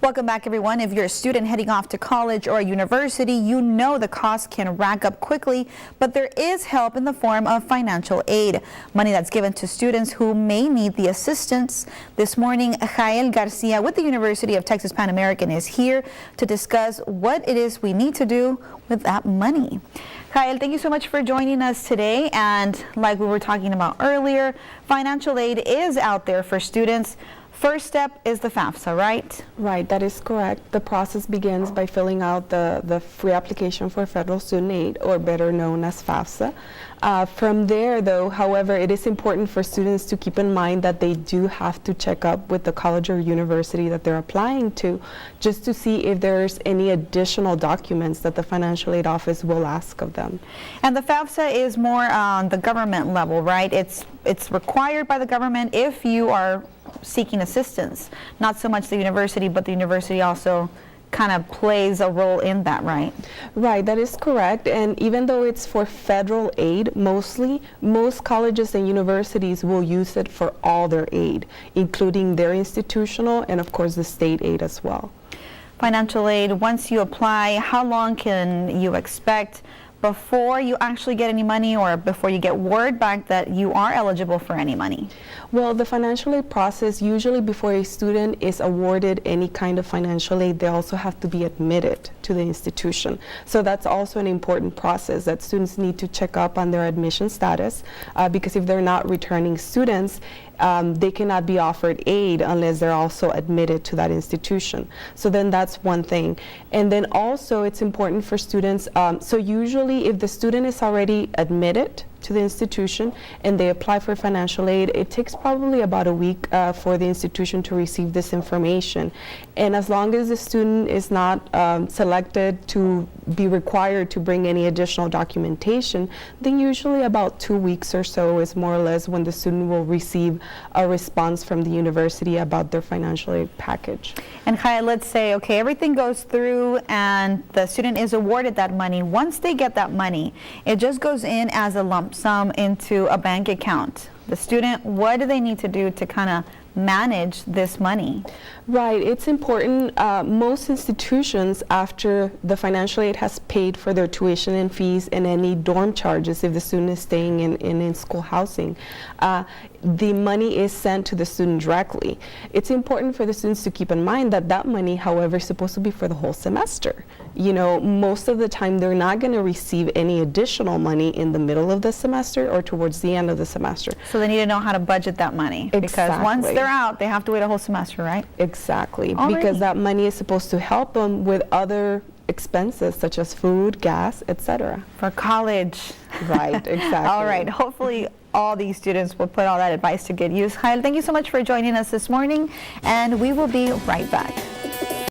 Welcome back, everyone. If you're a student heading off to college or a university, you know the costs can rack up quickly, but there is help in the form of financial aid, money that's given to students who may need the assistance. This morning, Jael Garcia with the University of Texas Pan American is here to discuss what it is we need to do with that money. Jael, thank you so much for joining us today. And like we were talking about earlier, financial aid is out there for students. First step is the FAFSA, right? Right, that is correct. The process begins by filling out the free application for federal student aid, or better known as FAFSA. From there, though, however, it is important for students to keep in mind that they do have to check up with the college or university that they're applying to, just to see if there's any additional documents that the financial aid office will ask of them. And the FAFSA is more on the government level, right? It's required by the government if you are seeking assistance, not so much the university, but the university also kind of plays a role in that, right? Right, that is correct. And even though it's for federal aid, mostly, most colleges and universities will use it for all their aid, including their institutional and, of course, the state aid as well. Financial aid, once you apply, how long can you expect before you actually get any money, or before you get word back that you are eligible for any money? Well, the financial aid process, usually before a student is awarded any kind of financial aid, they also have to be admitted to the institution. So that's also an important process that students need to check up on their admission status, because if they're not returning students, they cannot be offered aid unless they're also admitted to that institution. So then that's one thing. And then also it's important for students, so usually if the student is already admitted to the institution and they apply for financial aid, it takes probably about a week for the institution to receive this information. And as long as the student is not selected to be required to bring any additional documentation, then usually about 2 weeks or so is more or less when the student will receive a response from the university about their financial aid package. And Jael, let's say, okay, everything goes through and the student is awarded that money. Once they get that money, it just goes in as a lump sum into a bank account. The student, what do they need to do to kind of manage this money? Right, it's important. Most institutions, after the financial aid has paid for their tuition and fees and any dorm charges if the student is staying in school housing, the money is sent to the student directly. It's important for the students to keep in mind that that money, however, is supposed to be for the whole semester. You know, most of the time they're not going to receive any additional money in the middle of the semester or towards the end of the semester. So they need to know how to budget that money. Exactly. Because once they're out, they have to wait a whole semester, right? Exactly. Alrighty. Because that money is supposed to help them with other expenses such as food, gas, etc. For college. Right, exactly. All right, hopefully all these students will put all that advice to good use. Jael, thank you so much for joining us this morning, and we will be right back.